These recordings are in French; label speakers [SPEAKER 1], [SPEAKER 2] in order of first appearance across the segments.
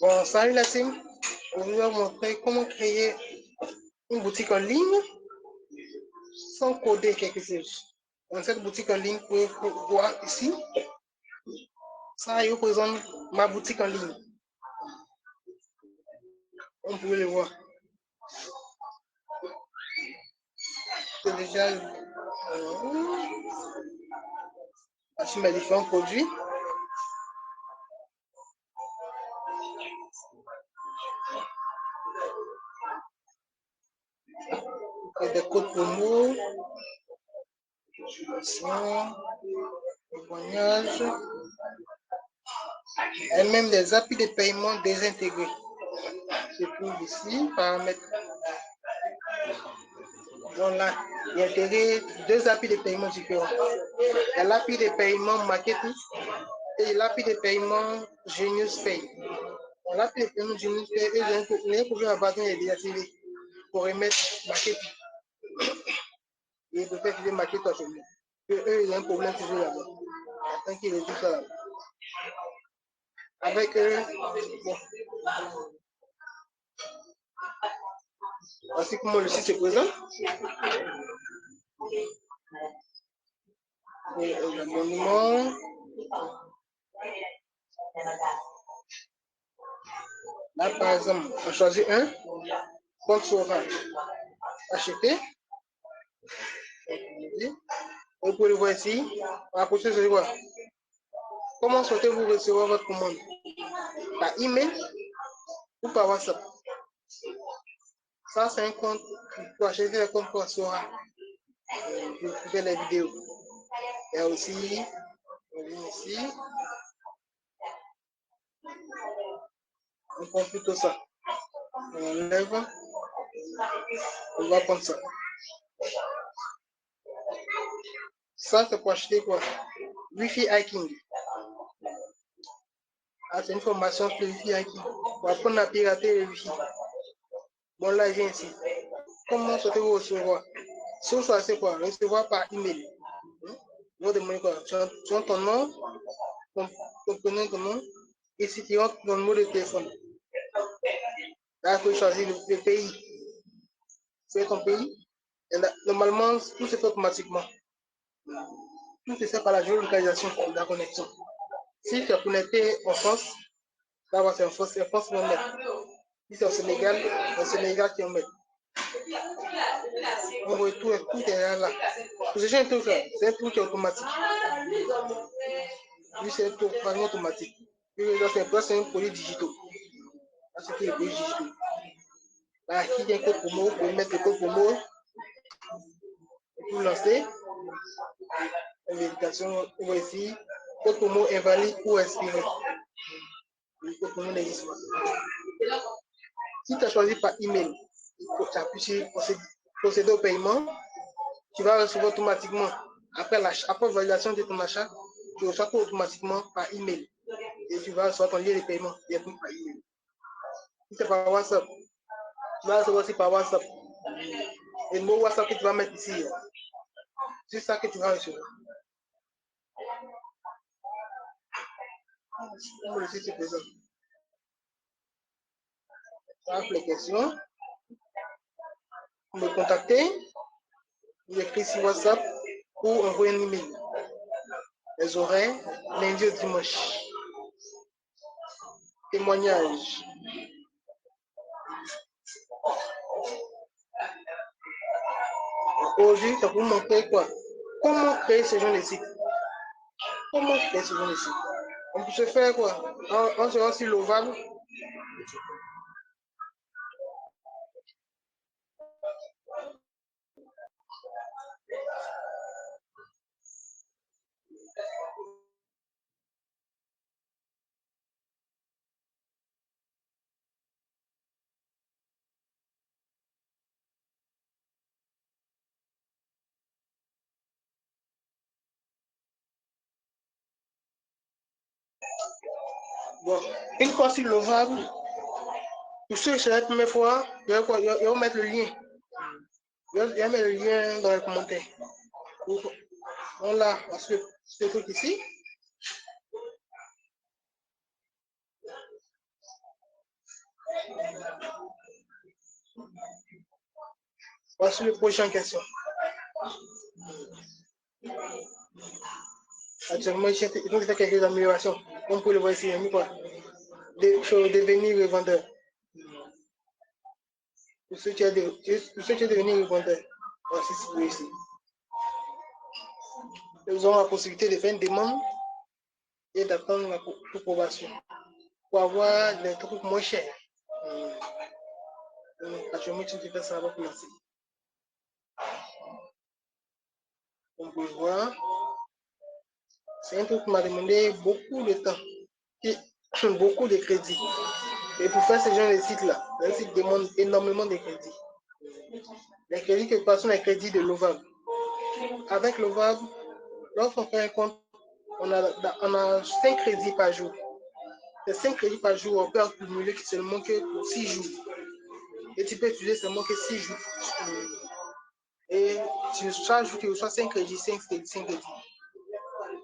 [SPEAKER 1] Bon, salut la team. Je vais vous montrer comment créer une boutique en ligne sans coder quelque chose. Dans cette boutique en ligne, vous pouvez voir ici, ça représente ma boutique en ligne. On peut le voir. C'est déjà sur mes différents produits. Des codes promo, témoignages, et même des applis de paiement désintégrés. Je trouve ici, paramètres. Donc là, il y a intégré deux applis de paiement différents. Il y a l'appli de paiement Marketing et l'appli de paiement Genius Pay. Dans l'appli de paiement Genius Pay, il y a un problème à bâton et désactivé pour remettre Marketing. Et peut faire qu'ils marquent toi chez lui. Eux, il y a un problème toujours là-bas. Attends qu'ils réduisent ça là-bas. Avec eux, bon. Voici comment le site se présente. L'abonnement. Là, par exemple, on choisit un. Compte Sora. Acheter. Vous pouvez le voir ici. À côté, je vais voir. Comment souhaitez-vous recevoir votre commande? Par email ou par WhatsApp? Ça, c'est un compte. Pour acheter un compte pour Sora. Pour faire les vidéos. Il y a aussi, on vient ici. On prend plutôt ça. On enlève. On va prendre ça. Ça, c'est pour acheter quoi? Wi-Fi hacking. Ah, c'est une formation sur le Wi-Fi hacking. On va apprendre à pirater le Wi-Fi. Bon, là, il vient ici. Comment souhaitez-vous recevoir? Si vous choisissez quoi? Recevoir par email. Vous demandez quoi? Tu as ton nom, ton prénom, ton nom, et si tu rentres ton numéro de téléphone. Là, il faut choisir le pays. C'est ton pays. Et là, normalement, tout se fait automatiquement. Tout se fait par la géolocalisation de la connexion. Si tu es connecté en France, là, c'est en France qui va mettre. Si c'est au Sénégal qui va mettre. On voit tout est là. C'est un truc, c'est un truc qui est automatique. Lui, c'est un truc vraiment automatique. C'est un produit digital. Là, c'est des produits digitaux. Là, qui vient code promo, vous pouvez mettre le code promo. Vous lancez. L'invitation, on voit ici. Code promo invalide ou expiré. Le code promo n'existe pas. Si tu as choisi par email, tu appuies sur procéder au paiement, tu vas recevoir automatiquement, après validation de ton achat, tu reçois automatiquement par email. Et tu vas recevoir ton lien de paiement directement par email. Si c'est par WhatsApp, tu vas recevoir aussi par WhatsApp. Et le mot WhatsApp que tu vas mettre ici, c'est ça que tu vas recevoir. Le site se présente. Application. Vous me contactez, vous écrivez sur WhatsApp ou envoyez un email. Les horaires, lundi au dimanche. Témoignage. Aujourd'hui, ça vous montrer quoi? Comment créer ce genre de site? Comment créer ce genre de site? On peut se faire quoi? On se rend sur l'Oval. Bon, une fois sur l'Oval, pour ceux qui sont la première fois, ils vont mettre le lien. Ils vont mettre le lien dans les commentaires. On l'a, parce que ce truc ici. Voici le prochain en question. Actuellement, ils ont fait quelques améliorations. On peut le voir ici, quoi. Devenir revendeur. Pour ceux qui ont devenir revendeur. Voici ce que ici. Ils ont la possibilité de faire une demande et d'attendre l'approbation pour avoir des trucs moins chers. Actuellement, tu fais ça va commencer. On peut voir. C'est un truc qui m'a demandé beaucoup de temps et beaucoup de crédits. Et pour faire ce genre de site-là, le site demande énormément de crédits. Les crédits que passent les crédits de Lovable. Avec Lovable, lorsqu'on fait un compte, on a 5 crédits par jour. Ces 5 crédits par jour, on peut accumuler seulement que pour 6 jours. Et tu peux utiliser seulement que 6 jours. Et chaque jour, tu reçois 5 crédits, 5 crédits.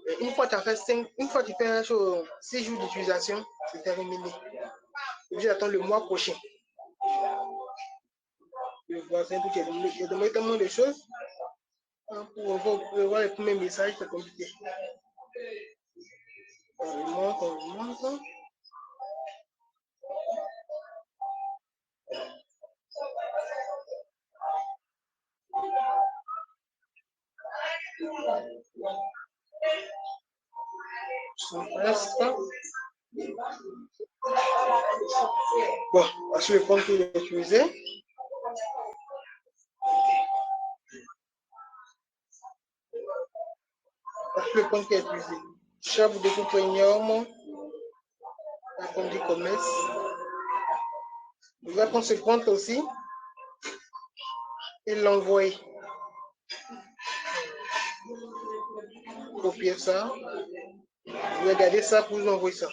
[SPEAKER 1] Et une fois que tu as fait 6 jours d'utilisation, c'est terminé. Et puis j'attends le mois prochain. Le voisin, tout il a demandé tellement de choses. Pour voir les premiers messages, c'est compliqué. On remonte. Bon, voici le compte qu'il a utilisé. Voici le compte qu'il a utilisé. Shop de tout premium, un compte du commerce. Il va prendre ce compte aussi et l'envoyer. Copier ça. Je vais garder ça pour vous envoyer ça.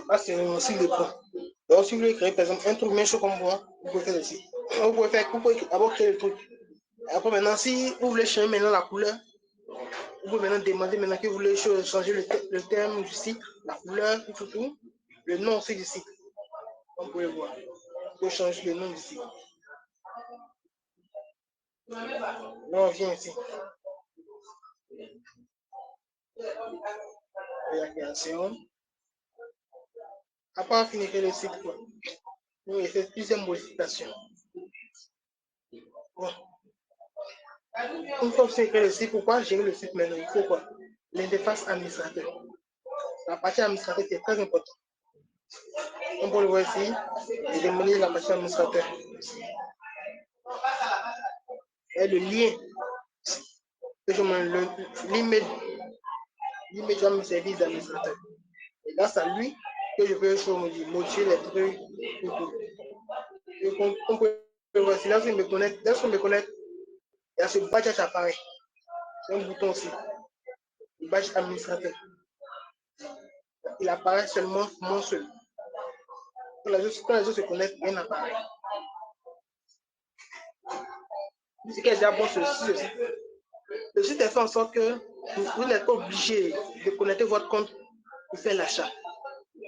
[SPEAKER 1] Ah, c'est aussi le point. Donc, si vous voulez créer, par exemple, un truc même chaud comme moi, vous pouvez faire ici. Vous pouvez d'abord créer le truc. Après, maintenant, si vous voulez changer maintenant la couleur, vous pouvez maintenant demander maintenant que vous voulez changer le terme du site, la couleur, tout, le nom aussi du site. On peut le voir. Vous pouvez changer le nom du site. Là, on vient ici. La création. Après, on finit le site, quoi. Nous, il fait plusieurs modifications. Bon. Une fois que vous avez créé le site, pourquoi gérer le site maintenant? Il faut quoi? L'interface administrateur. La partie administrative est très importante. On peut le voir ici, et demander la partie administrateur. Et le lien, l'email dans mes services d'administrateur. Et grâce à lui, que je peux modifier les trucs. On peut le voir ici, lorsqu'on me connecte, il y a ce badge qui apparaît. C'est un bouton aussi. Le badge administrateur. Il apparaît seulement mon seul. Quand les autres se connectent, rien n'apparaît. Ce qui est déjà bon, ceci. Le site est fait en sorte que vous n'êtes pas obligé de connecter votre compte pour faire l'achat.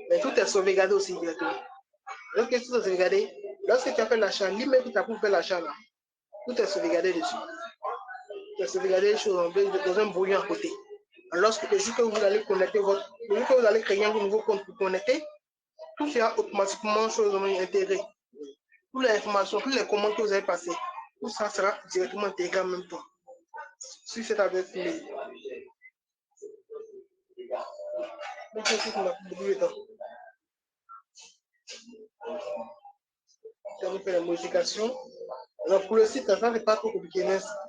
[SPEAKER 1] Mais tout est sauvegardé aussi directement. Lorsque tout est sauvegardé, lorsque tu as fait l'achat, l'email qui t'a pour faire l'achat là, tout est sauvegardé dessus. Tout est sauvegardé dans un brouillon à côté. Lorsque le jour que vous allez connecter le jour que vous allez créer un nouveau compte pour connecter, tout sera automatiquement intégré. Toutes les informations, toutes les commandes que vous avez passées, tout ça sera directement intégré en même temps. Sur cette adresse mail. Donc, c'est qu'on a beaucoup de temps. On fait la modification. Alors, pour le site, ça n'est pas trop compliqué.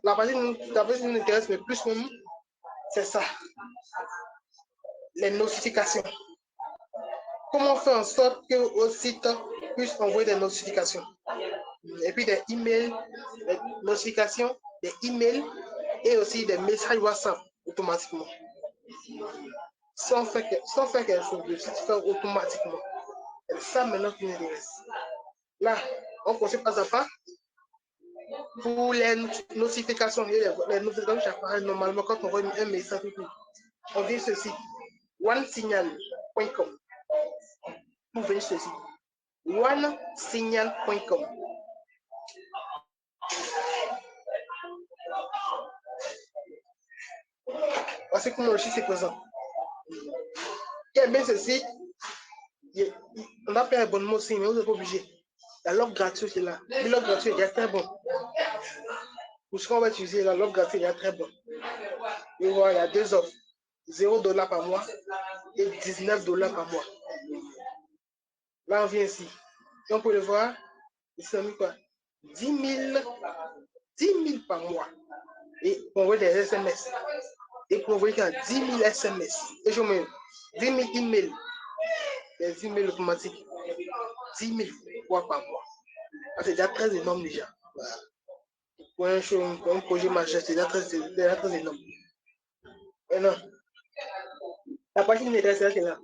[SPEAKER 1] La partie qui nous intéresse, mais plus même, c'est ça. Les notifications. Comment faire en sorte que le site puisse envoyer des notifications? Et puis des emails, des notifications, des emails et aussi des messages WhatsApp automatiquement. Sans faire quelque chose, le site fait automatiquement. C'est ça maintenant qui m'intéresse. Là, on procède pas à pas pour les notifications. Les notifications qui apparaissent normalement quand on voit un message. On vient sur ce site onesignal.com pour venir sur ce site onesignal.com. Voici comment le site est présent. Et bien ceci, on a fait un abonnement aussi, mais vous n'êtes pas obligé. La log gratuite est là. La log gratuite est très bon. Pour ce qu'on va utiliser, la log gratuite est très bon. Et voilà, il y a deux offres. $0 par mois et $19 par mois. Là, on vient ici. Et on peut le voir. Ici, on a mis quoi? 10 000 par mois. Et on voit des SMS. Et pour envoyer 10 000 SMS. Et je mets 10 000 emails. Les 10 000 automatiques. 10 000 fois par mois. C'est déjà très énorme déjà. Voilà. Pour un projet majeur, c'est déjà très énorme. Maintenant, la partie qui m'intéresse, c'est là.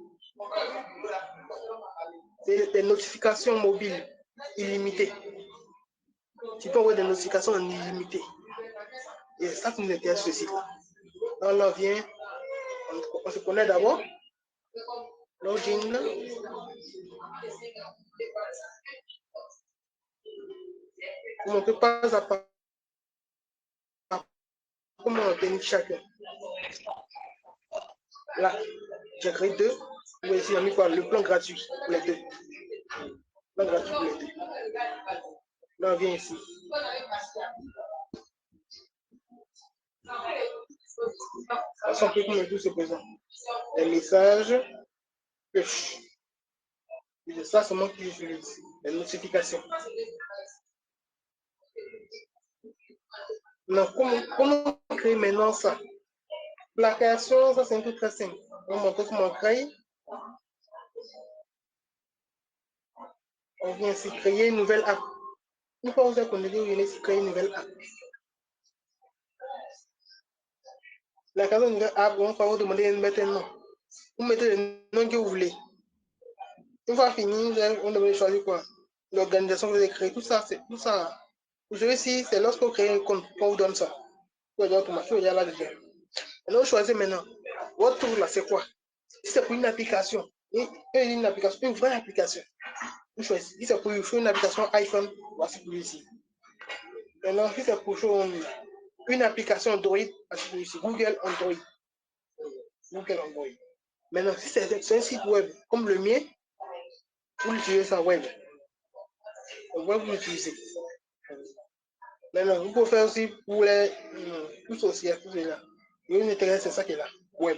[SPEAKER 1] C'est des notifications mobiles illimitées. Tu peux envoyer des notifications en illimité. Et c'est ça qui nous intéresse ce site-là. Là, on vient, on se connaît d'abord. Login. On ne peut pas à comment on obtenir chacun. Là, j'ai créé deux. Vous voyez ici, on a mis quoi? Le plan gratuit pour les deux. Plan gratuit pour les deux. Là, on vient ici. On peut comme tout se présent. Les messages, push. C'est ça seulement que j'utilise. Les notifications. Non, comment créer maintenant ça? La création, ça c'est un truc très simple. On montre comment on crée. On vient ici créer une nouvelle app. Une fois que vous êtes connecté, vous venez ici créer une nouvelle app. La création d'une nouvelle app, on va vous demander de mettre un nom. Vous mettez le nom que vous voulez. Une fois fini, on devrait choisir quoi? L'organisation que vous avez créée, tout ça, c'est tout ça. Aujourd'hui, c'est lorsque vous créez un compte qu'on vous donne ça. Vous avez automatique, vous là déjà. Alors, vous choisissez maintenant. Votre tour là, c'est quoi? Si c'est pour une application, une application, une vraie application, vous choisissez. Si c'est pour une application iPhone, voici pour ici. Maintenant, si c'est pour une application Android, voici pour ici. Google Android. Google Android. Maintenant, si c'est un site web comme le mien, vous l'utilisez ça web. On va vous l'utiliser. Maintenant, vous pouvez faire aussi pour les tout social, tout cela. Et une intérêt, c'est ça qui est là, web.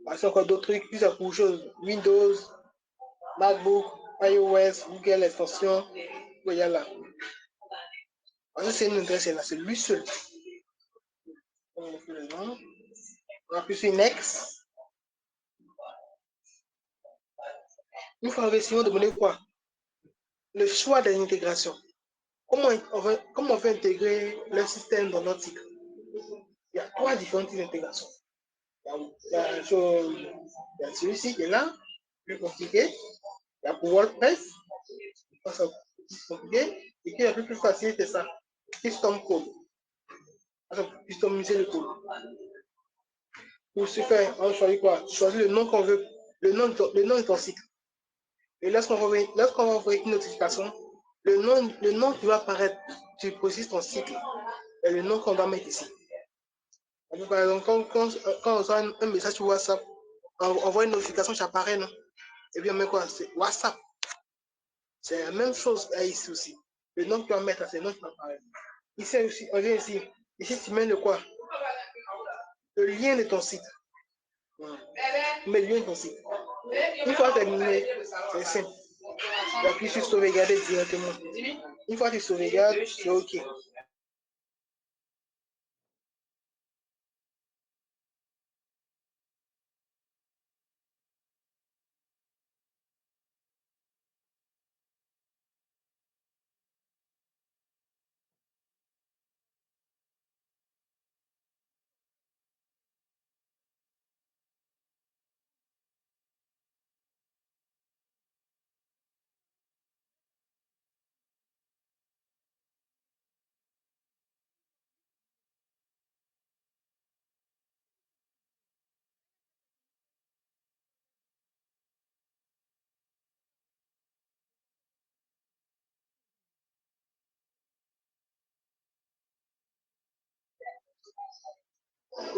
[SPEAKER 1] Parce encore d'autres trucs, puis c'est pour chose, Windows, MacBook, iOS, Google Extension, vous voyez là. Parce que c'est une intérêt, c'est là, c'est lui seul. On appuie sur Next. Une fois réussi, on demande quoi? Le choix des intégrations. Comment on va intégrer le système dans notre site? Il y a trois différentes intégrations. Il y a celui-ci qui est là, plus compliqué. Il y a pour WordPress, ça plus compliqué. Et puis le plus facile, c'est ça. Custom code. Customiser le code. Pour ce faire, on choisit quoi? Choisit le nom qu'on veut, le nom de ton site. Et lorsqu'on va envoyer une notification, le nom qui va apparaître, tu précises ton site et le nom qu'on va mettre ici. Par exemple, quand on reçoit un message sur WhatsApp, on voit une notification qui apparaît, non? Et puis on met quoi? C'est WhatsApp. C'est la même chose ici aussi. Le nom que tu vas mettre, c'est le nom qui va apparaître. Ici aussi, on vient ici. Ici, tu mets le quoi? Le lien de ton site. Tu mets le lien de ton site. Une fois terminé, c'est simple. Tu appuies sur sauvegarder directement. Une fois que tu sauvegardes, c'est OK.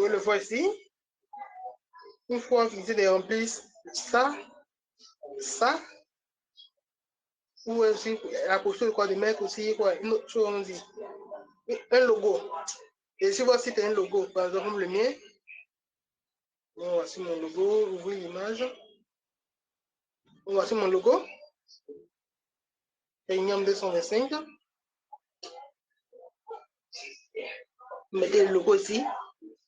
[SPEAKER 1] Vous le voyez ici. Une fois qu'ils aient rempli ça, ou aussi la posture quoi, de mettre aussi quoi, une autre chose, on dit, un logo. Et si voici un logo, par exemple le mien, bon, voici mon logo, ouvrez l'image. Voici mon logo, Premium 225. Vous mettez le logo ici.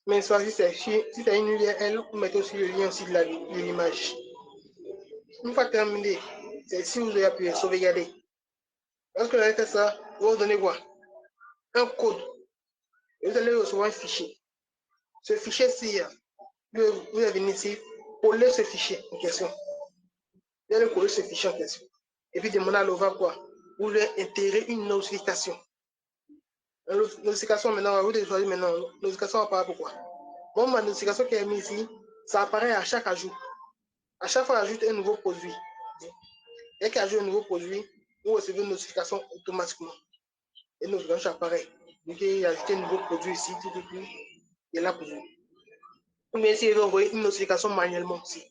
[SPEAKER 1] Mais soit si c'est une URL, vous mettez aussi le lien aussi de l'image. Une fois terminé, c'est ici vous avez appuyé sauvegarder. Lorsque vous avez fait ça, vous vous donnez quoi? Un code. Et vous allez recevoir un fichier. Ce fichier-ci, vous allez venir ici, coller ce fichier en question. Vous allez coller ce fichier en question. Et puis demander à l'OVA quoi? Vous voulez intégrer une notification. Une notification maintenant, vous devez choisir maintenant. Notification apparaît pourquoi? Bon, ma notification qui est mise ici, ça apparaît à chaque ajout. À chaque fois, ajoute un nouveau produit. Dès qu'il ajoute un nouveau produit, vous recevez une notification automatiquement. Et notre notification apparaît. Donc, il a ajouté un nouveau produit ici, tout, il est là pour vous. Ou bien si vous envoyez une notification manuellement aussi.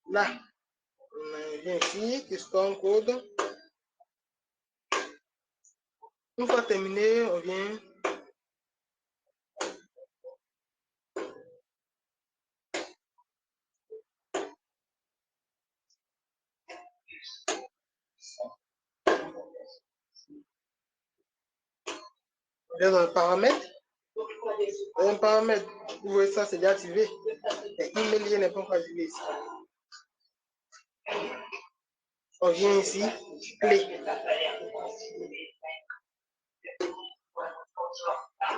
[SPEAKER 1] Là, on vient ici, custom code. Une fois terminé, on vient. Dans le paramètre. Dans un paramètre, vous voyez ça, c'est déjà activé. L'email n'est pas encore activé ici. On vient ici, clé.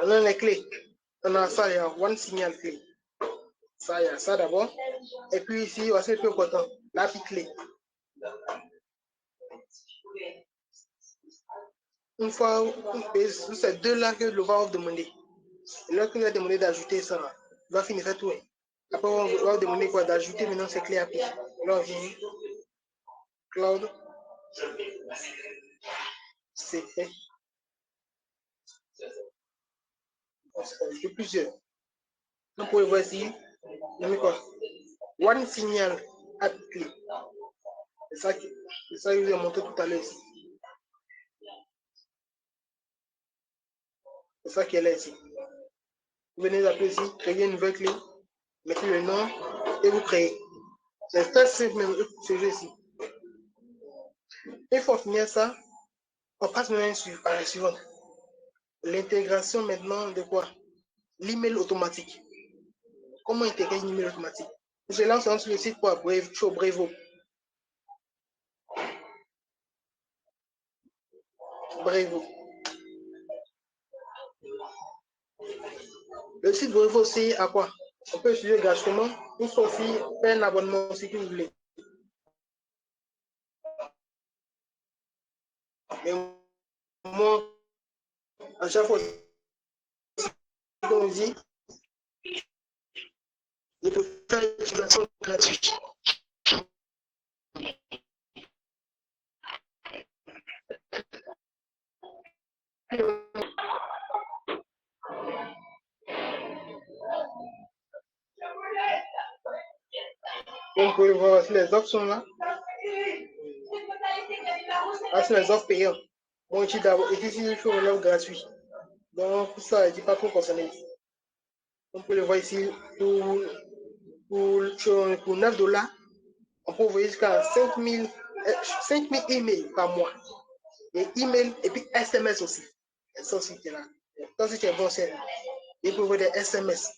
[SPEAKER 1] On a les clés. On a ça, il y a one signal clé. Ça, il y a ça d'abord. Et puis ici, voici le plus important, l'appli clé. Une fois, c'est deux-là que l'on va demander. Et là, qu'on va demander d'ajouter ça, on va finir tout. Après, on va demander quoi? D'ajouter maintenant ces clés API. Là, on vient, cloud, c'est fait. C'est plusieurs. Donc, pour voir ici, on met quoi? One signal API clé. C'est ça que je vous ai montré tout à l'heure ici. C'est ça qui est là ici. Vous venez d'appeler ici, créer une nouvelle clé, mettez le nom et vous créez. C'est très simple même ce jeu ici. Une fois finir ça, on passe maintenant à la suivante. L'intégration maintenant de quoi? L'email automatique. Comment intégrer une email automatique? Je lance sur le site quoi? Brevo. Brevo. Le site Brevo, c'est à quoi? On peut utiliser gratuitement ou sauf faire un abonnement si vous voulez. Mais moi, à chaque fois, on dit, je peux faire l'utilisation gratuite. Vous pouvez voir aussi les offres sont là. Là, c'est les offres payantes. Bon, ici, d'abord, ici, il faut une offre gratuite. Donc, pour ça, il n'est pas trop concerné. On peut le voir ici pour 9 $. On peut envoyer jusqu'à 5000 emails par mois. Et email et puis SMS aussi. Et ça aussi, c'est là. Ça aussi, c'est bon, c'est. Il peut envoyer des SMS.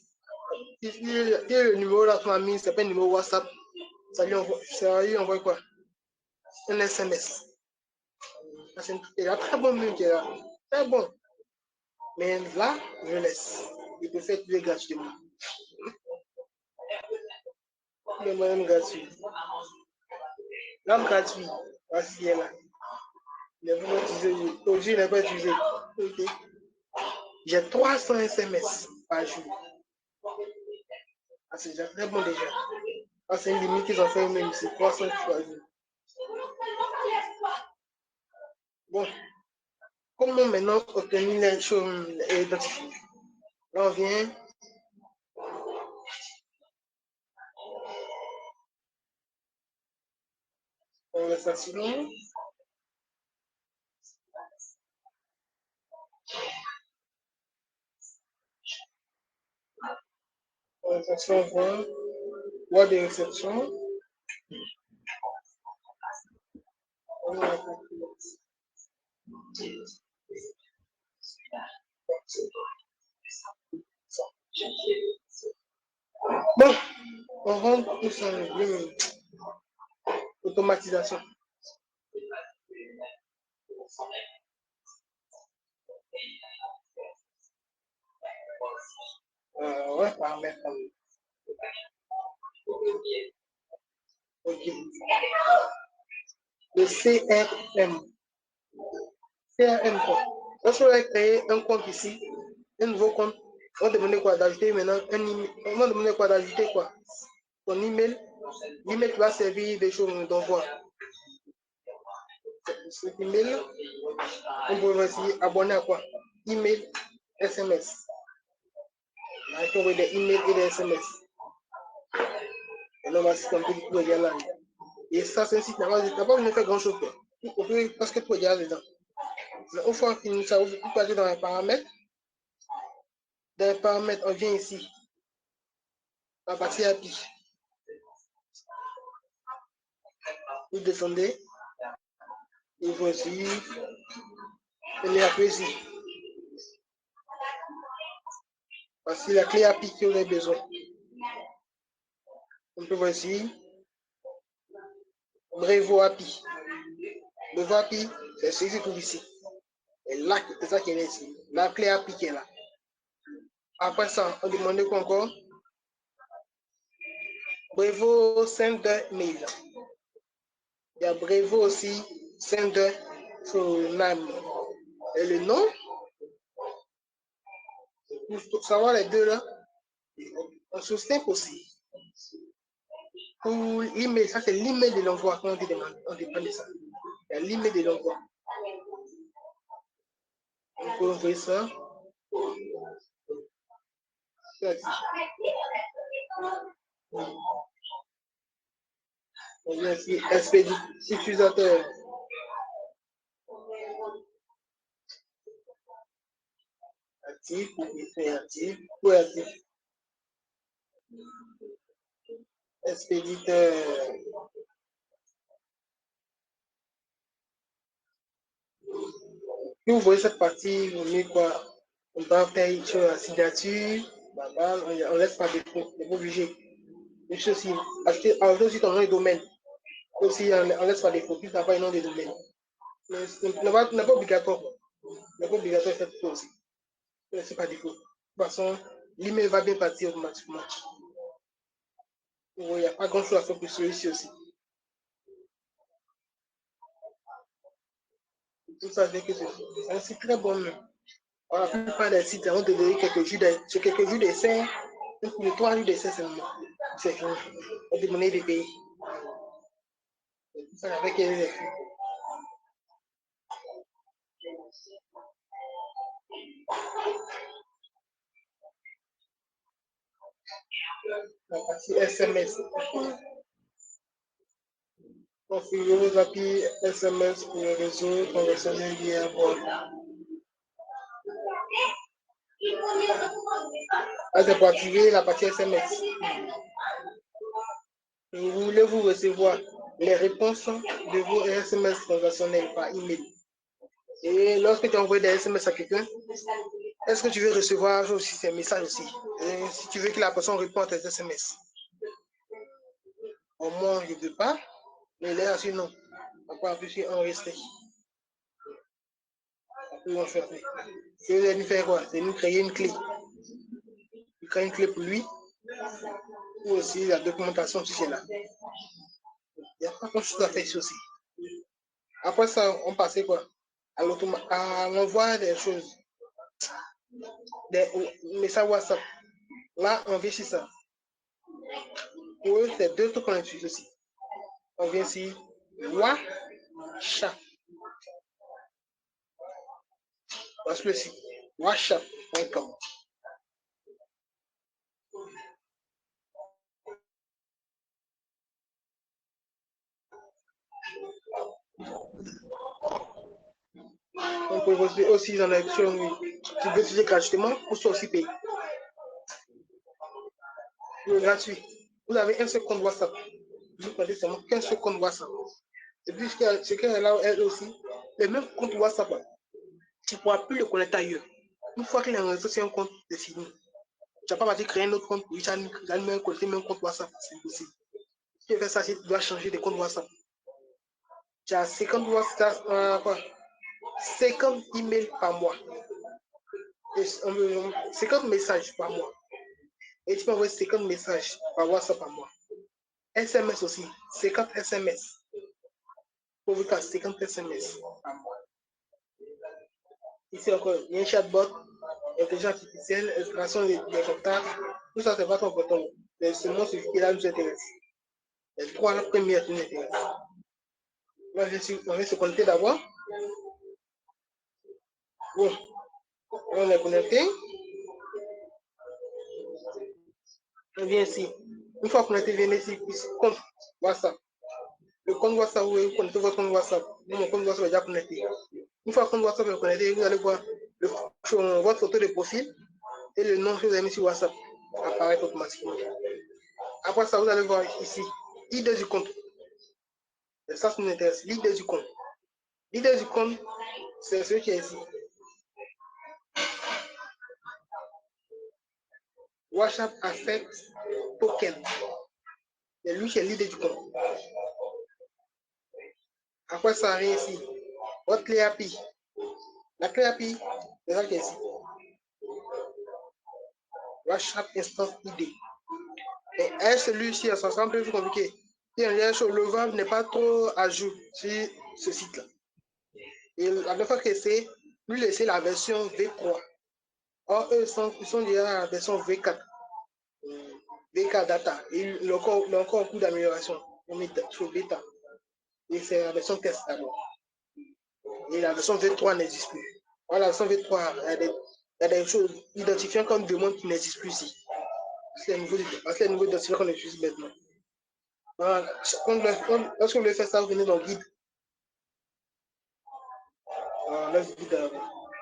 [SPEAKER 1] Si le numéro là, ton ami, c'est pas un numéro WhatsApp, ça lui envoie quoi? Un SMS. Il a très bon mieux qui est là. Très bon. Mais là, je laisse. Il peut faire tout gratuitement. Le moyen gratuit. L'âme gratuit. Voici elle là. Il n'est pas utilisé. Aujourd'hui, il n'est pas utilisé. Okay. J'ai 300 SMS par jour. Ah, c'est déjà très bon déjà. Ah, c'est une limite qu'ils ont fait eux-mêmes. C'est 300 par jour. Bon. Comme comment maintenant obtenir les choses identifiées? Là, on vient. Conversation. Conversation 20. Voix de réception. Bon, on rentre tout ça. Automatisation. Ouais, paramètres. Ok. Le CRM. CRM quoi? Lorsque on va créer un compte ici, un nouveau compte, on va demander quoi d'ajouter maintenant un email. On va demander quoi d'ajouter quoi? Ton email. L'email qui va servir des choses d'envoi. Cet email, on peut aussi abonner à quoi? Email, SMS. Là, on peut envoyer des emails et des SMS. Et là, on va se camper tout là. Et ça, c'est un site, tu n'as pas besoin de faire grand chose. Parce que tout est déjà dedans. Mais une fois fini ça, vous pouvez aller dans les paramètres. Dans les paramètres, on vient ici. La partie API. Vous descendez. Et voici. Et après ici. Voici la clé API que vous avez besoin. On peut voir ici. Brevo API. Brevo API, c'est ce qui se trouve ici. Et là, c'est ça qui est ici. La clé API qui est là. Après ça, on demande quoi encore? Brevo Sender Mail. Il y a Brevo aussi Sender Name. Et le nom, pour savoir les deux là, on soutient aussi. Pour l'email, ça c'est l'email de l'envoi qu'on te demande. On dépend de ça. Il y a l'email de l'envoi. On peut envoyer ça. On vient ici, expédie, utilisateur. Actif, actif, ou actif. Expéditeur. Puis vous voyez cette partie, on met quoi? On va faire sur la signature, on laisse pas défaut, on n'est pas obligé. Et puis aussi, ajouter aussi ton nom et domaine. Aussi, on laisse pas défaut, puis t'as pas un nom de domaine. Mais ce n'est pas obligatoire. Ce n'est pas obligatoire cette chose aussi. Ne laissez pas défaut. De toute façon, l'email va bien partir automatiquement. Il n'y a pas grand chose à faire pour celui-ci aussi. Tout ça, c'est un site très bon. La plupart des sites vont te donner quelques jours d'essai. Pour les 3 jours d'essai seulement. C'est fini. On te demander de payer. Tout ça avec les filles. La partie SMS. Configurer vos API SMS pour le réseau conventionnel via bord. Là, c'est pour activer la partie SMS. Voulez-vous recevoir les réponses de vos SMS transactionnels par email? Et lorsque tu envoies des SMS à quelqu'un, est-ce que tu veux recevoir aussi ces messages aussi? Et si tu veux que la personne réponde à tes SMS. Au moins, je ne veux pas, mais là, sinon, on peut appuyer sur enregistrer. C'est vous allez nous faire quoi? C'est nous créer une clé. Tu crées une clé pour lui, ou aussi la documentation, si c'est là. Il n'y a pas grand chose à faire ici aussi. Après ça, on passait quoi? À l'envoi des choses. Des messages WhatsApp. Là, on vient sur ça. Pour eux, c'est deux trucs qu'on utilise aussi. On vient ici, WhatsApp. Parce que le site whatsapp.com. On peut aussi dans l'option, tu veux utiliser gratuitement ou soit aussi payer. Le gratuit. Vous avez un seul compte WhatsApp. Vous prenez seulement qu'un seul compte WhatsApp. Et puis, ce qu'elle a, elle aussi, le même compte WhatsApp, tu ne pourras plus le connecter ailleurs. Une fois qu'il est enregistré sur un compte, c'est fini. Tu n'as pas besoin de créer un autre compte, oui, tu as même connecté même compte WhatsApp, c'est impossible. Si tu fais ça, tu dois changer de compte WhatsApp. Tu as 50 WhatsApp, 50 emails par mois. Et 50 messages par mois. Et tu peux envoyer 50 messages par WhatsApp par mois. SMS aussi, 50 SMS. Pour vous faire 50 SMS par mois. Ici encore, il y a un chatbot, intelligence artificielle, installation des contacts. Tout ça, c'est pas trop important. Mais seulement ce qui là nous intéresse. Les trois premières qui nous intéressent. On va se connecter d'abord. Bon, on est connecté. On vient ici. Une fois connecté, venez ici, compte WhatsApp. Le compte WhatsApp, vous connectez votre compte WhatsApp. Mon compte WhatsApp est déjà connecté. Une fois que le compte WhatsApp est connecté, vous allez voir votre photo de profil et le nom que vous avez mis sur WhatsApp apparaît automatiquement. Après ça, vous allez voir ici, l'idée du compte. Et ça nous intéresse, l'idée du compte. L'idée du compte, c'est ce qui est ici. WhatsApp Asset Token. C'est lui qui est l'idée du compte. Après ça arrive ici. Votre clé API. La clé API, c'est ça qui est ici. WhatsApp Instance ID. Et celui-ci, ça sera un peu plus compliqué. Le VAB n'est pas trop à jour sur ce site-là. Et la dernière fois que c'est, lui laisser la version V3. Or, eux, ils sont déjà à la version V4. VK Data. Et il y a encore un coup d'amélioration. On met sur bêta. Et c'est la version test d'abord. Et la version V3 n'existe plus. Voilà, la version V3, il y a des choses identifiant comme demande qui n'existent plus ici. C'est les nouveaux identifiants qu'on utilise maintenant. Voilà. Lorsque vous voulez faire ça, vous venez dans le guide. Le guide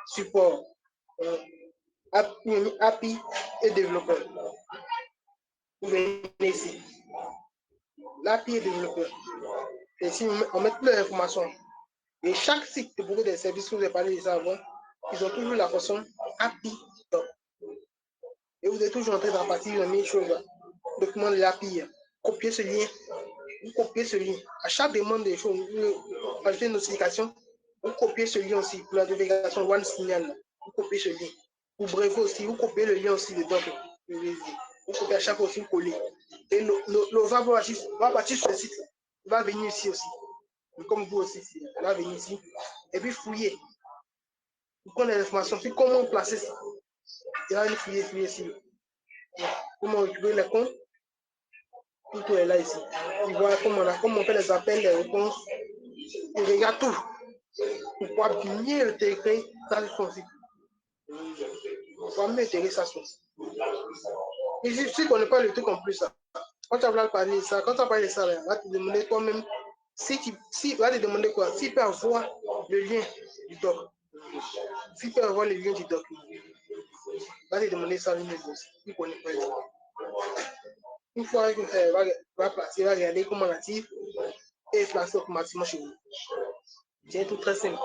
[SPEAKER 1] support. API et développeur. Vous venez ici. L'API et développeur. Et ici, on met toutes les informations. Et chaque site de beaucoup des services que vous avez parlé de ça avant, ils ont toujours la fonction API. Et vous êtes toujours entré dans la partie de la même chose. Document de l'API. Copier ce lien. Vous copiez ce lien. À chaque demande des choses, vous ajoutez une notification. Vous copiez ce lien aussi pour la notification One Signal. Vous copiez ce lien. Pour bref aussi, vous copiez le lien aussi dedans. Vous copiez à chaque fois aussi, vous collez. Et le va partir sur le site. Il va venir ici aussi. Comme vous aussi, il va venir ici. Et puis fouiller. Vous connaissez l'information sur comment placer ça. Il va venir fouiller ici. Comment récupérer les comptes. Tout est là ici. Il voit comment on fait les appels, les réponses. Il regarde tout. Pour pouvoir bien intégrer ça sur son site. Pour pouvoir mieux intégrer ça sur son site. Et si tu ne connais pas le truc en plus, ça, quand tu vas parler de ça, quand tu vas parler de ça, là, va te demander toi-même va te demander quoi? S'il peut avoir le lien du doc. S'il peut avoir le lien du doc. Va te demander ça lui-même aussi. Il ne connaît pas. Une fois qu'il va placer, il va regarder comment l'active et placer automatiquement chez vous. C'est tout très simple.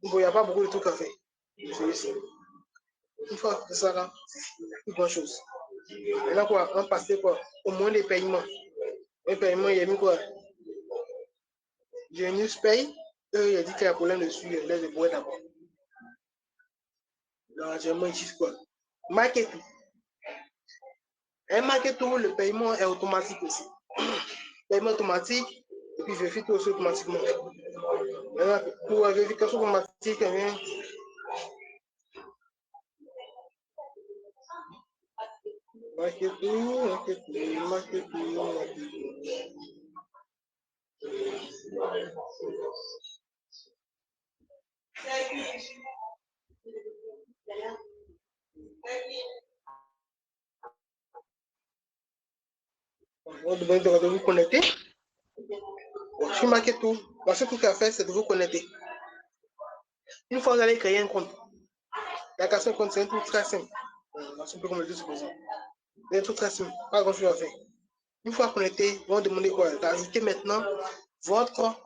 [SPEAKER 1] Il n'y a pas beaucoup de trucs à faire. Celui-ci. Une fois que ça là, il n'y a plus grand chose. Maintenant quoi, on passe quoi? Au moins des paiements. Un paiement, il y a mis quoi? Genius Pay, il a dit qu'il y a un problème dessus, il laisse le bois d'abord. Largement, ils disent quoi? Marketing. Un marketing, le paiement est automatique aussi. Paiement automatique, et puis vérifie tout aussi automatiquement. Maintenant, pour la vérification automatique, marketing. On demande de vous connecter. Je suis marqué tout. La seule chose à faire, c'est de vous connecter. Une fois que vous allez créer un compte, la création de compte, c'est un truc très simple. C'est un peu comme le dit supposé. C'est un truc très simple. Pas grand chose à faire. Une fois connecté, ils vont demander quoi? D'ajouter maintenant votre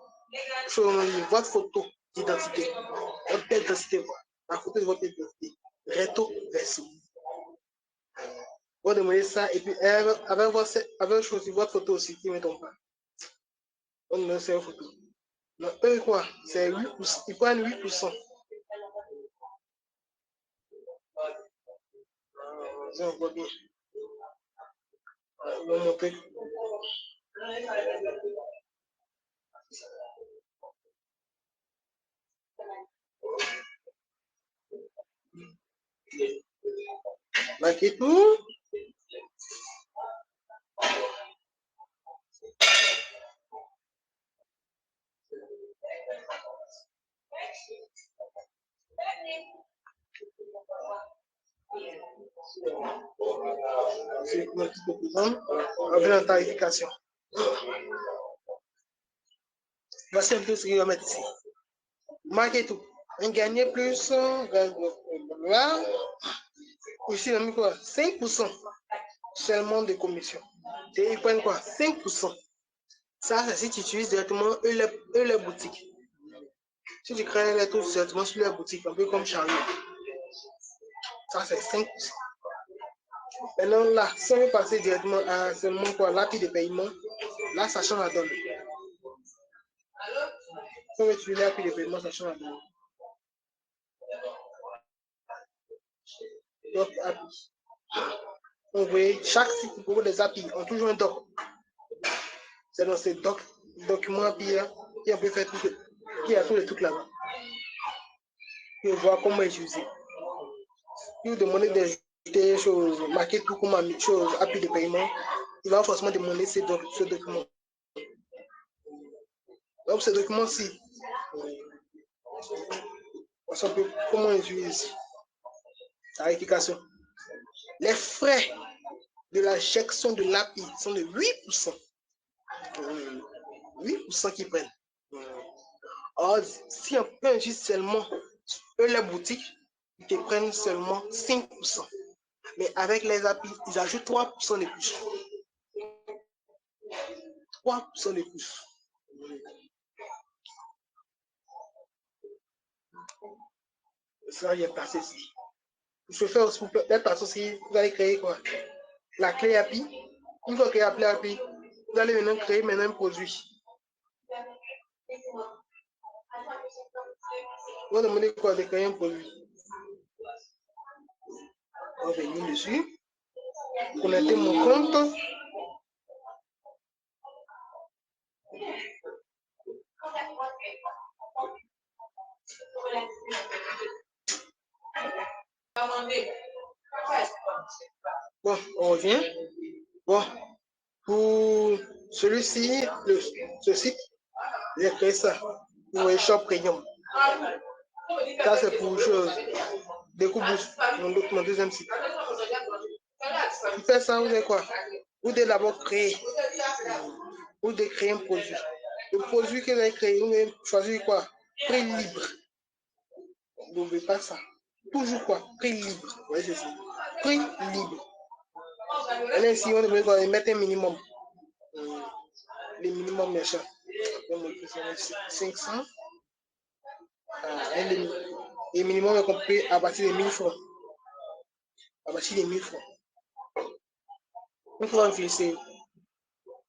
[SPEAKER 1] photo d'identité. Votre tête d'identité, quoi. La photo de votre tête d'identité. Recto verso. Vous demandez ça et puis avec choisi votre photo aussi qui ne tombe pas. On demande c'est une photo. Non, eux quoi? C'est 8%. Ils prennent 8%. On voit bien. On va montrer. Marquez tout. C'est notre petit programme avec la tarification. Voici un peu ce qu'il va mettre ici. Marquez tout. Un gagner plus. Là. Ici, on a mis quoi? 5% seulement de commission. Et ils prennent quoi? 5%. Ça, c'est si tu utilises directement leur boutique. Si tu crées les taux directement sur leur boutique, un peu comme Charlie. Ça, c'est 5%. Maintenant, là, si on veut passer directement à seulement quoi? L'appli de paiement, là, ça change la donne. Si on veut utiliser l'appli de paiement, ça change la donne. Donc, appli. Donc, vous voyez, chaque site qui propose des API ont toujours un doc. C'est dans ces documents API qui a fait tout, qui a tous les trucs là-bas. Puis voir comment utiliser. Puis vous demandez d'ajouter des choses, marquer tout comme chose, API de paiement. Il va forcément demander ce document. Donc, ce document-ci, comment on utilise la vérification. Les frais de la gestion de l'API sont de 8%. 8% qu'ils prennent. Or, si on peut utiliser seulement eux, les boutiques, ils te prennent seulement 5%. Mais avec les API, ils ajoutent 3% de plus. 3% de plus. Ça, il est passé ici. Il faut faire aussi, vous allez créer quoi? La clé API. Une fois créer la clé API, vous allez maintenant créer un produit. Vous demandez quoi de créer un produit? On va venir dessus. Connecter mon compte. Bon, on revient. Bon, pour celui-ci, ce site, j'ai créé ça pour eShop Premium. Ça, c'est pour chose. Découvre mon deuxième site. Pour faire ça, vous avez quoi? Vous devez d'abord créer. Vous devez créer un produit. Le produit que vous avez créé, vous devez choisir quoi? Prix libre. Vous n'oubliez pas ça. Toujours quoi? Prix libre. Oui, c'est ça. Prix libre. Et ici, on devrait mettre un minimum. Le minimum méchant. 500. Et le minimum est compris à partir de 1000 francs. À partir de 1000 francs. Une fois finissez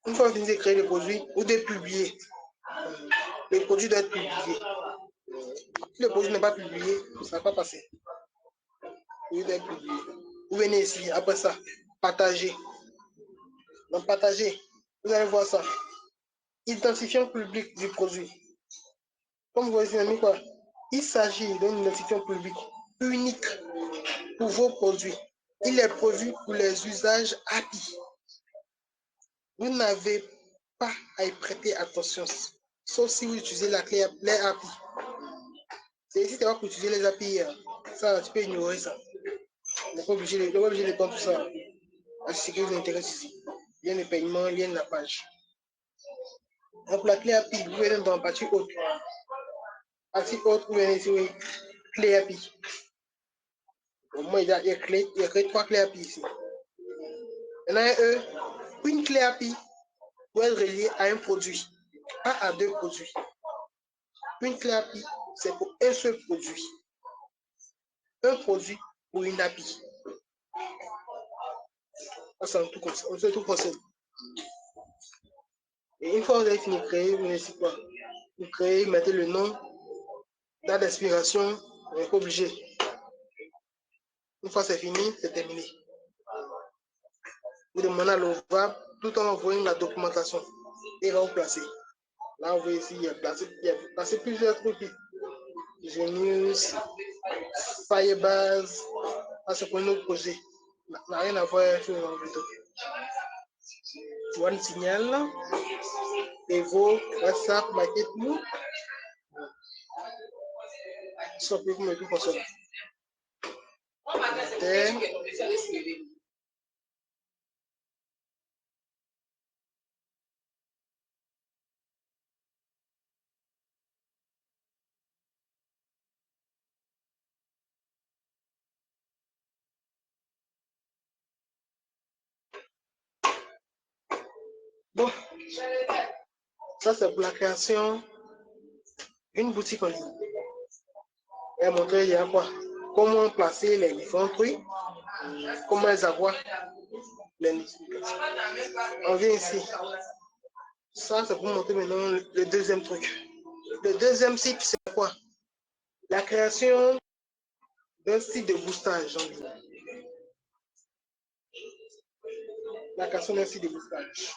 [SPEAKER 1] de créer le produit, vous devez publier. Le produit doit être publié. Si le produit n'est pas publié, ça ne va pas passer. Il doit être publié. Vous venez ici, après ça, partager. Donc, partager, vous allez voir ça. Identifiant public du produit. Comme vous voyez, quoi? Il s'agit d'une identifiant public unique pour vos produits. Il est prévu pour les usages API. Vous n'avez pas à y prêter attention, sauf si vous utilisez la clé les API. C'est ici, c'est pas pour utiliser les API. Ça, tu peux ignorer ça. Mais pas obligé de prendre tout ça. Ce qui vous intéresse ici. Lien de paiement, lien de la page. Donc, la clé API, vous venez dans la partie haute. Partie haute, vous venez ici, oui. Clé API. Au moins, il y a trois clés API ici. Maintenant, une clé API doit être reliée à un produit, pas à deux produits. Une clé API, c'est pour un seul produit. Un produit pour une API. Ça, c'est tout possible. Et une fois que vous avez fini de créer, vous laissez quoi? Vous créez, vous mettez le nom, date d'expiration, vous n'êtes pas obligé. Une fois c'est fini, c'est terminé. Vous demandez à l'OVA tout en envoyant la documentation. Et là, vous placez. Là, vous voyez ici, il y a placé plusieurs trucs. Genius, Firebase, c'est pour un autre projet. Ça n'a rien à voir avec le vidéo. One Signal, Evo, WhatsApp, Marketing. Ça peut vous mettre comme ça. Bon, ça c'est pour la création d'une boutique en ligne. Elle montrer il y a quoi? Comment placer les différents trucs, comment les avoir. On vient ici. Ça c'est pour montrer maintenant le deuxième truc. Le deuxième site c'est quoi? La création d'un site de boostage en ligne. La création d'un site de boostage.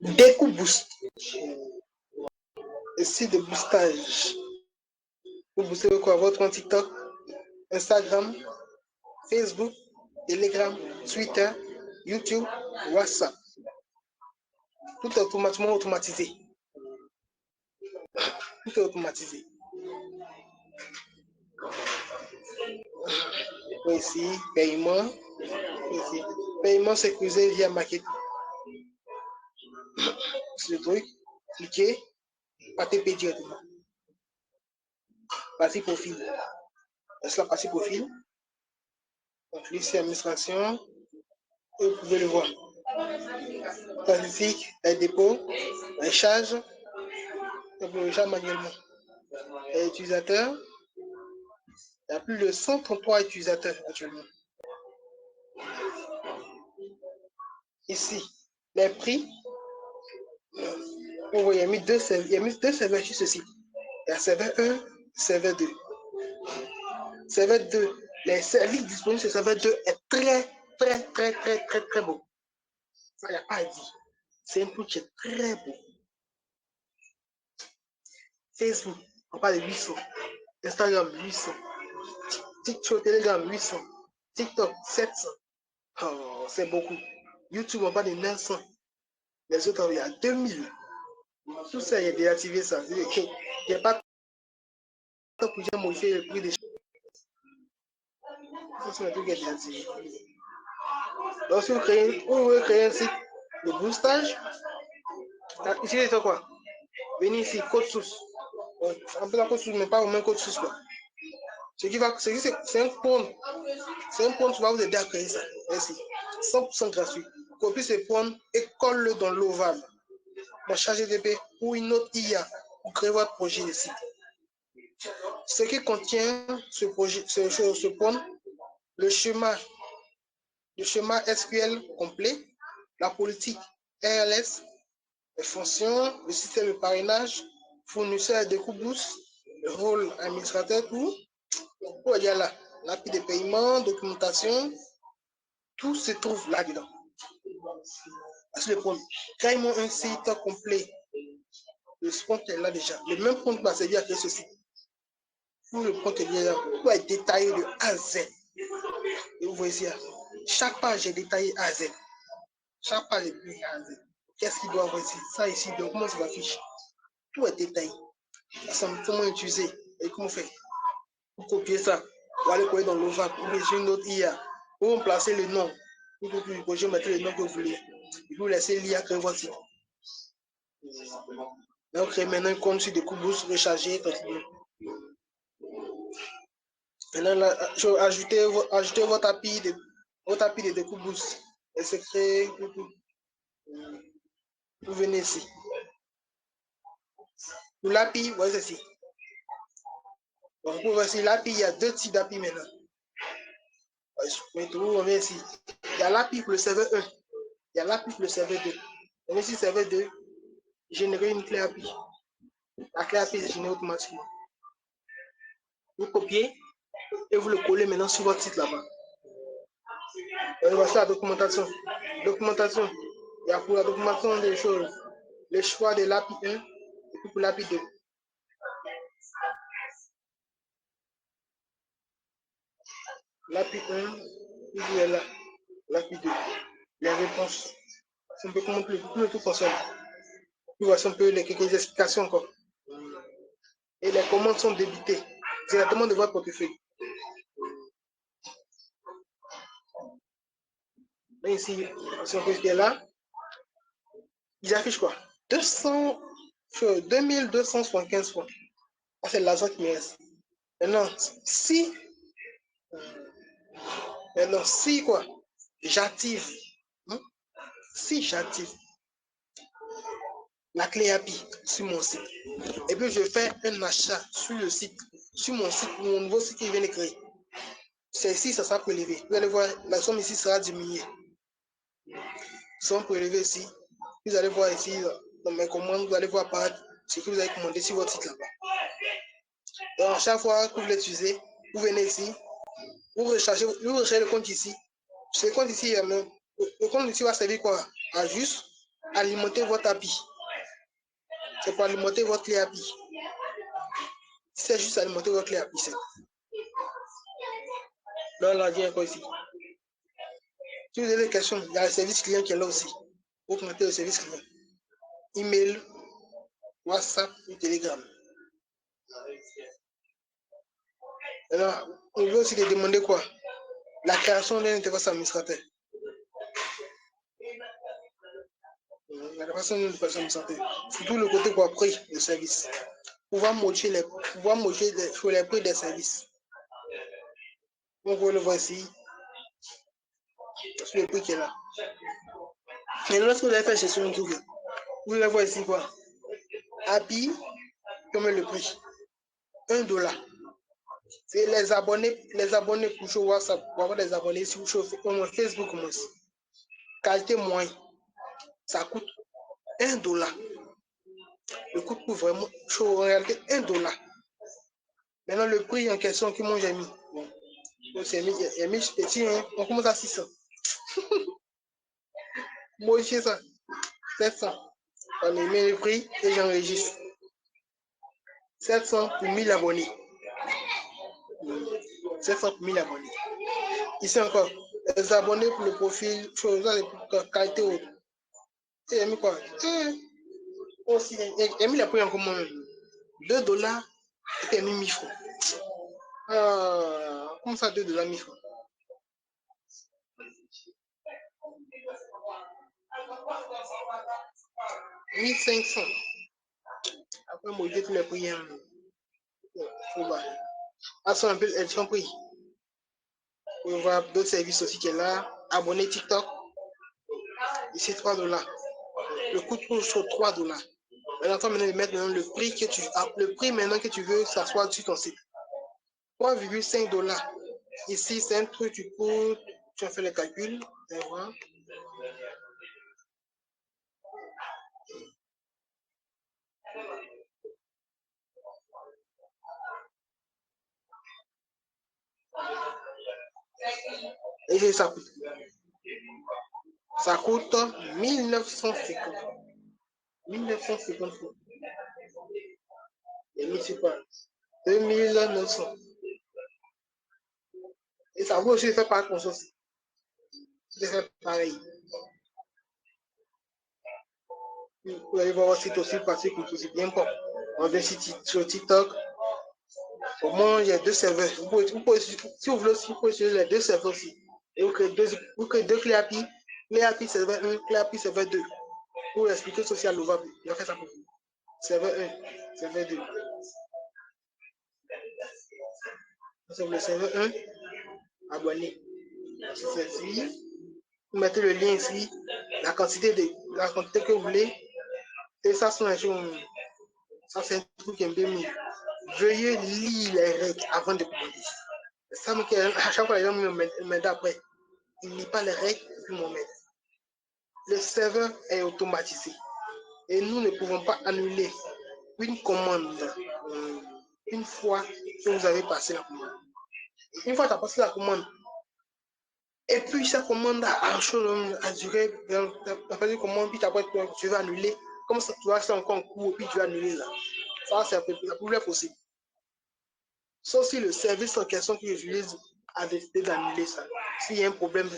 [SPEAKER 1] Découpe boost. Le site de boostage. Vous boostez quoi? Votre compte TikTok, Instagram, Facebook, Telegram, Twitter, YouTube, WhatsApp. Tout est automatiquement automatisé. Tout est automatisé. Ici, paiement. Ici, paiement sécurisé via Marketing. C'est le truc. Cliquez, partez payer directement. Partie profil. Est-ce la partie profil? Donc, ici, administration. Et vous pouvez le voir. Statistique, les dépôts, les charges. Donc, le charge manuellement. Les utilisateurs. Il y a plus de 133 utilisateurs actuellement. Ici, les prix. Vous voyez, il y a mis deux serveurs sur ce site. Il y a serveur 1, serveur 2. Serveur 2, les services disponibles sur serveur 2 est très beau. Ça, il n'y a pas à dire. C'est un truc qui est très beau. Facebook, on parle de 800. Instagram, 800. TikTok, Telegram, 800. TikTok, 700. Oh, c'est beaucoup. YouTube, on parle de 900. Les autres, il y a 2000. Tout ça, il y a désactivé ça. Il n'y a pas de temps pour modifier le prix des choses. Ça, c'est un truc qui est désactivé. Donc, si vous voulez créer un site de boostage, ici, c'est quoi? Venez ici, code source. Un peu la code source, mais pas au même code source. Quoi. C'est un prompt. C'est un prompt qui va vous aider à créer ça. Ici. 100% gratuit. Copie ce prompt et colle-le dans l'Ovable. Dans ChatGPT ou une autre IA pour créer votre projet de site. Ce qui contient ce prompt, le schéma SQL complet, la politique RLS, les fonctions, le système de parrainage, fournisseur de coups boost, le rôle administrateur, tout il y a là, l'appui de paiement, documentation, tout se trouve là-dedans. C'est le premier. Quand ils m'ont un site complet, le compte est là déjà. Le même compte va servir à créer ce site. Tout le compte est là. Tout est détaillé de A à Z. Et vous voyez ici, chaque page est détaillée A à Z. Chaque page est détaillée A à Z. Qu'est-ce qu'il doit avoir ici? Ça ici, donc comment ça s'affiche? Tout est détaillé. Comment utiliser et comment faire? Vous copiez ça, vous allez coller dans l'OVAC, vous mettez une autre IA, vous remplacez le nom, vous mettez le nom que vous voulez, et vous laissez l'IA créer votre site. Donc, créez maintenant un compte sur des coups boost rechargés. Maintenant, là, ajoutez votre API de coups boost. Et c'est créé. Vous venez ici. Pour l'API, voyez ceci. Donc, vous pouvez voir l'API, il y a deux types d'API maintenant. Vous revenez ici. Il y a l'API pour le serveur 1. Il y a l'API pour le serveur 2. Donc ici, serveur 2, générer une clé API. La clé API est générée automatiquement. Vous copiez et vous le collez maintenant sur votre site là-bas. Voici la documentation. Documentation. Il y a pour la documentation des choses, le choix de l'API 1 et puis pour l'API 2. L'API 1, vous est là. L'API 2. Les réponses. C'est un peu comment tout fonctionne. Puis voici un peu quelques explications encore. Et les commandes sont débitées directement de votre portefeuille. Mais ici, si on peut ce qui est là, ils affichent quoi? 2275 fois. C'est l'argent qui me reste. Maintenant, si quoi? J'active. Si j'active la clé API sur mon site, et puis je fais un achat sur le site, sur mon site, mon nouveau site qui vient de créer. Celle-ci, ça sera prélevé. Vous allez voir, la somme ici sera diminuée. Sont prélevés ici. Vous allez voir ici, dans mes commandes, vous allez voir apparaître ce que vous avez commandé sur votre site là-bas. Donc, à chaque fois que vous l'utilisez, vous venez ici, vous rechargez le compte ici. Ce compte ici, le compte ici va servir quoi? À juste alimenter votre API. C'est pour alimenter votre clé API. C'est juste alimenter votre clé API. Donc, là, viens encore ici. Si vous avez des questions, il y a le service client qui est là aussi. Vous connectez le service client. Email, WhatsApp ou Telegram. Alors, on veut aussi demander quoi? La création d'un interface administrateur. La création d'un interface administrateur. Surtout le côté quoi, prix de service. Pouvoir modifier les prix des services. Donc, vous le voyez ici. C'est le prix qui est là. Et lorsque vous allez faire gestion de Google, vous le voyez ici quoi? API, combien le prix? $1. C'est les abonnés pour jouer WhatsApp, pour avoir des abonnés sur Facebook, qualité moyenne, ça coûte $1. Le coût pour vraiment chaud en réalité $1. Maintenant, le prix en question que moi j'ai mis, c'est mis petit, hein, on commence à 600. Modifier ça, 700. On met le prix et j'enregistre. 700 pour 1000 abonnés. 700 pour 1000 abonnés. Ici encore, les abonnés pour le profil, qualité haute. Et il a mis quoi? Aussi, il a mis les prix en commun. $2 et il a mis 1000 francs. Comment ça, $2 1000 francs? 1500. Après, modifier tous les prix. Ah, ça, un peu, elles sont pris. Vous pouvez voir d'autres services aussi qui est là. Abonné TikTok. Ici, $3. Le coût trouve sur $3. Maintenant, de mettre le prix que tu as, le prix maintenant que tu veux que ça soit sur ton site. $3,5. Ici, c'est un truc, tu peux, tu as fait les calculs, et voilà. Et ça coûte 1950. 1950 francs. Et multiple 2900. Et ça vaut aussi faire par conscience. De faire pareil. Vous allez voir votre site aussi, parce que c'est bien bon. On vient sur TikTok. Au moins, il y a deux serveurs. Si vous voulez aussi, vous pouvez utiliser les deux serveurs aussi. Et vous créez deux clés API. Clé API serveur 1, clé API serveur 2. Pour expliquer ceci à Louvain. Il a fait ça pour vous. Serveur 1, serveur 2. C'est le serveur 1, abonné. C'est ceci. Vous mettez le lien ici, la quantité que vous voulez. Et ça, c'est un truc un peu mieux. Veuillez lire les règles avant de commander. Ça, à chaque fois, les gens me d'après. Ils ne lisent pas les règles et puis m'en mettent. Le serveur est automatisé. Et nous ne pouvons pas annuler une commande une fois que vous avez passé la commande. Une fois que tu as passé la commande, et puis cette commande a duré, tu as fait une commande, puis après tu vas annuler. Comme ça, tu vas acheter encore un cours, puis tu vas annuler là. Ça, c'est la plus possible. Sauf si le service en question que j'utilise a décidé d'annuler ça. S'il y a un problème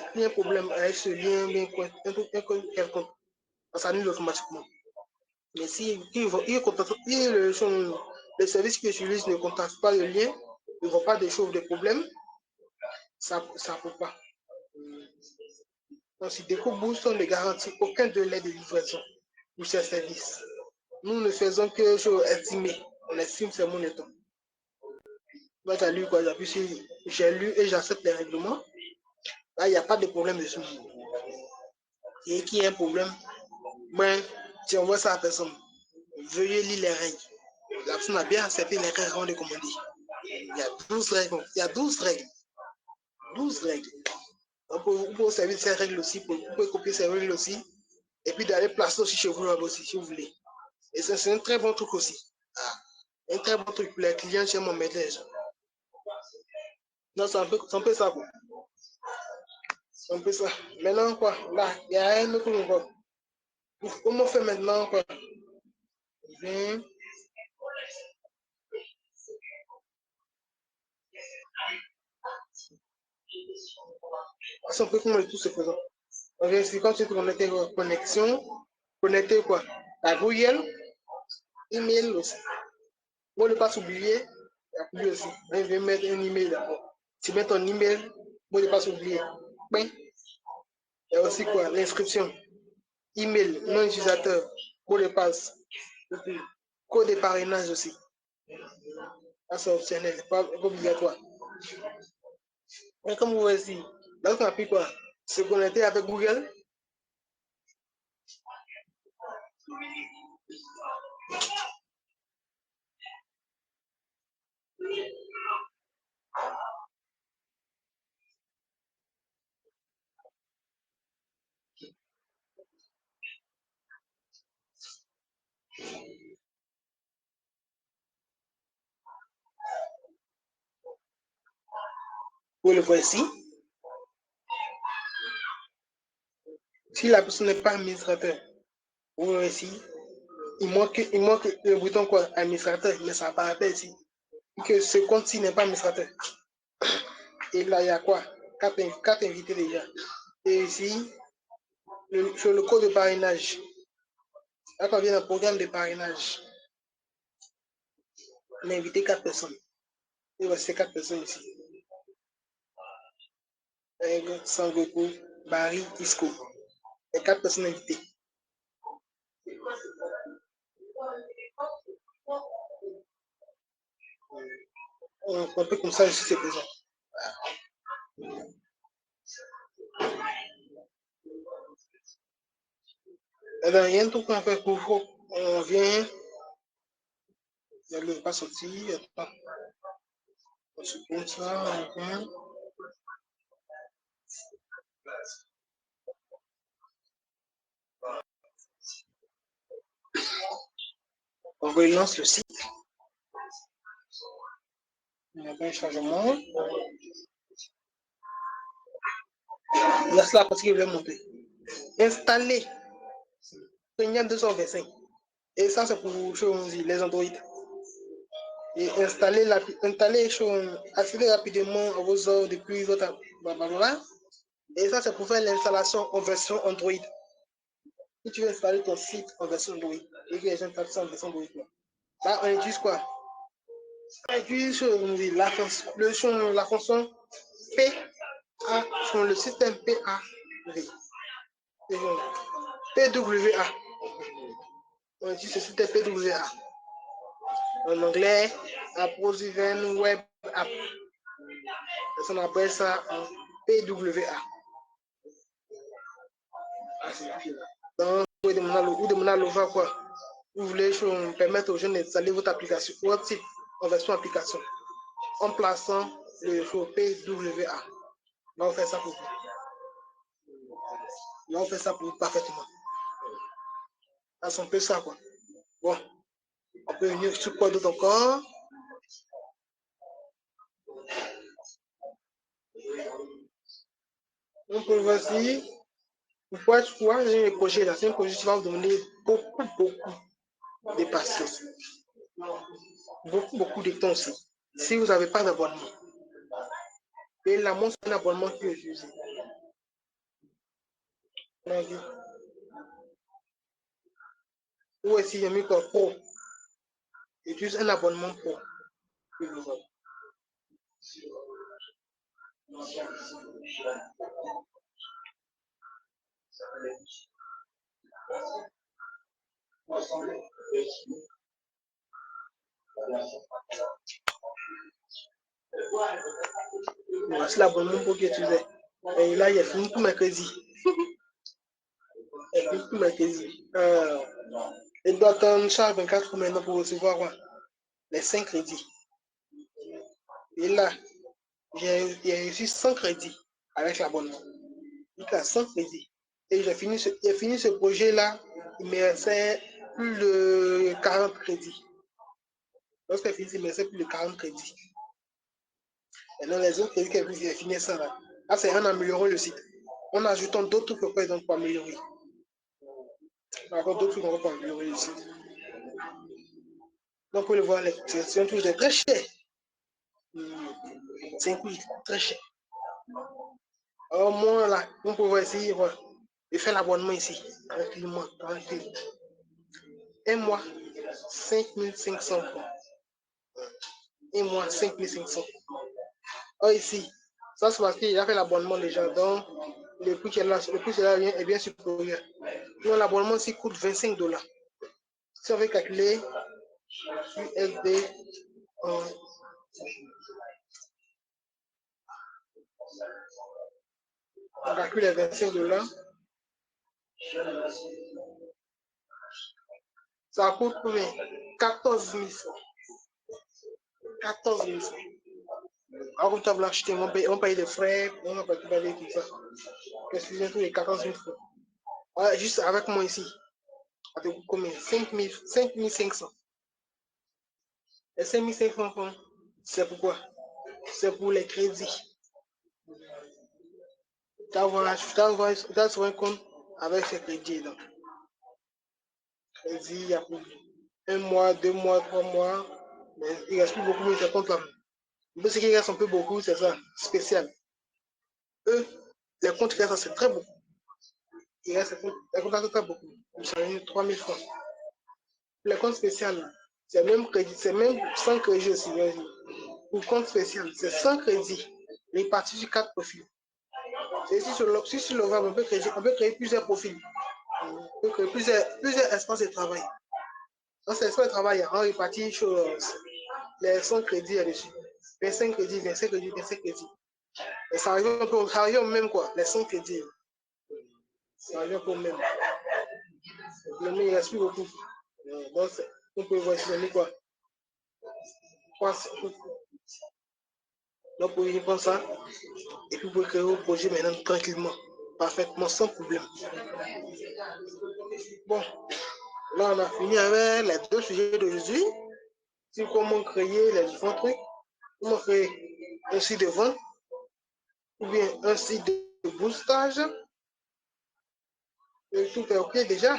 [SPEAKER 1] avec ce lien, bien quelconque, ça annule automatiquement. Mais si le service que j'utilise ne contacte pas le lien, ne voit pas de problème, ça ne peut pas. Donc, si DecoBoost, on ne garantit aucun délai de livraison pour ces services. Nous ne faisons que estimer. On estime seulement le temps. Moi, j'ai lu quoi, j'ai lu et j'accepte les règlements. Là, il n'y a pas de problème dessus. Et qu'il y ait un problème, ben, tu envoies ça à la personne. Veuillez lire les règles. La personne a bien accepté les règles avant de commander. Il y a 12 règles. Il y a 12 règles. 12 règles. Donc, vous pouvez servir ces règles aussi. Vous pouvez copier ces règles aussi. Et puis d'aller placer aussi chez vous là aussi, si vous voulez. Et c'est un très bon truc aussi. Ah, un très bon truc pour les clients chez mon médecin. Non, c'est un peu ça, quoi. C'est un peu ça. Maintenant, quoi, là, il y a un autre niveau. Comment on fait maintenant, quoi? Bien. C'est un peu comment tout se faisant. On vient ici, quand tu te connectes connexion, connecter quoi? La Google, email aussi. Pour ne pas s'oublier, il y a aussi. On vient mettre un email d'abord. Tu mets ton email, pour ne pas s'oublier. Ben, il y a aussi quoi? L'inscription. Email, non utilisateur, mot de passe. Code de parrainage aussi. Ça, c'est optionnel, pas obligatoire. Mais comme vous voyez ici, là, on a pris quoi? Se connecter avec Google. Vous le voyez ici. Si la personne n'est pas administrateur, vous voyez ici. Il manque le bouton quoi? Administrateur, mais ça apparaît ici. Que ce compte-ci n'est pas administrateur. Et là, il y a quoi? Quatre invités déjà. Et ici, sur le code de parrainage. Là, quand on vient dans le programme de parrainage, on a invité 4 personnes. Et voici ces 4 personnes ici. Sangoku, Barry, Isco. Il y a 4 personnes invitées. On peut comme ça, ici, c'est présent. Eh bien, il y a un truc qu'on fait pour vous. On vient. Il ne pas sortir. On se compte ça. On vient. On relance le site. On a un changement. Là, c'est la partie qui veut monter. Installer Premium 225. Et ça, c'est pour les Android. Et installer accéder rapidement à vos ordres depuis votre blablabla. Et ça, c'est pour faire l'installation en version Android. Si tu veux installer ton site en version Android et que les gens tapent ça en version Android, là, on utilise quoi? On utilise la fonction PA, sur le système PAV. PWA. On utilise ce système PWA. En anglais, Approval Web App. On appelle ça en PWA. Donc, vous demandez à l'OVA quoi? Vous voulez permettre aux jeunes d'installer votre application, votre site en version application, en plaçant le PWA. Là, on fait ça pour vous. Là, on fait ça pour vous parfaitement. Là, c'est un peu ça, quoi. Bon, on peut venir sur quoi d'autre encore? On peut voir si, pourquoi j'ai un projet là, c'est un projet qui va vous demander beaucoup de patience. Beaucoup de temps aussi. Si vous n'avez pas d'abonnement. Et là, moi, c'est un abonnement qui est utilisé. Ou aussi, il y a mis quoi pro. Utilise un abonnement pro. Voici l'abonnement pro qui est utilisé. Et là, il est fini pour mercredi. Il est fini pour mercredi. Il doit attendre chaque 24 maintenant pour recevoir quoi? Les 5 crédits. Et là, j'ai reçu 100 crédits avec l'abonnement. Il y a 100 crédits. Et j'ai fini ce projet-là, il me restait plus de 40 crédits. Lorsqu'il fini, il me restait plus de 40 crédits. Maintenant, les autres crédits qui j'ai fini ça là. Là, c'est en améliorant le site. En ajoutant d'autres trucs pour améliorer. Encore d'autres trucs pour améliorer le site. Donc, vous pouvez le voir, c'est un truc de très cher. C'est un coût très cher. Alors, moi, là, on peut voir ici, voilà, je fais l'abonnement ici, tranquillement, tranquille. Un mois, 5500 francs. Un mois, 5500. Or, ici, ça, c'est parce qu'il a fait l'abonnement déjà, donc le prix est là est bien supérieur. Donc, l'abonnement ici coûte 25 $. Si on veut calculer USD en on calcule les 25 $, ça coûte combien? 14 000 francs. 14 000 francs. Alors, quand tu vas l'acheter, on paye des frais, on va pas payer tout ça. Qu'est-ce que c'est tous les 14 000 francs? Ouais, juste avec moi ici. Ça te coûte combien? 5 500. Et 5 500 francs, c'est pourquoi? C'est pour les crédits. Tu as sur un compte avec ces crédits. Donc. Crédit, il y a pour 1 mois, 2 mois, 3 mois. Mais il ne reste plus beaucoup de ces comptes-là. Mais ce qui reste un peu beaucoup, c'est ça, spécial. Eux, les comptes qui restent, c'est très beaucoup. Il reste les comptes très beaucoup. Ça veut dire 3 000 francs. Les comptes spéciaux, c'est même crédit, c'est même 100 crédits aussi. Pour compte spécial, c'est 100 crédits répartis sur 4 profils. Et si sur le web, on peut créer plusieurs profils. On peut créer plusieurs espaces de travail. Dans ces espaces de travail, on répartit sur les 100 crédits là-dessus. 25 crédits, 25 crédits, 25 crédits. Et ça arrive au même quoi, les 100 crédits. Ça arrive au même. Le il ne reste plus beaucoup. Donc, on peut voir ici, quoi. Donc, vous pouvez prendre ça et puis vous pouvez créer vos projets maintenant tranquillement, parfaitement, sans problème. Bon, Là, on a fini avec les deux sujets d'aujourd'hui. C'est comment créer les différents trucs. Comment créer un site de vente ou bien un site de boostage. Et tout est OK déjà.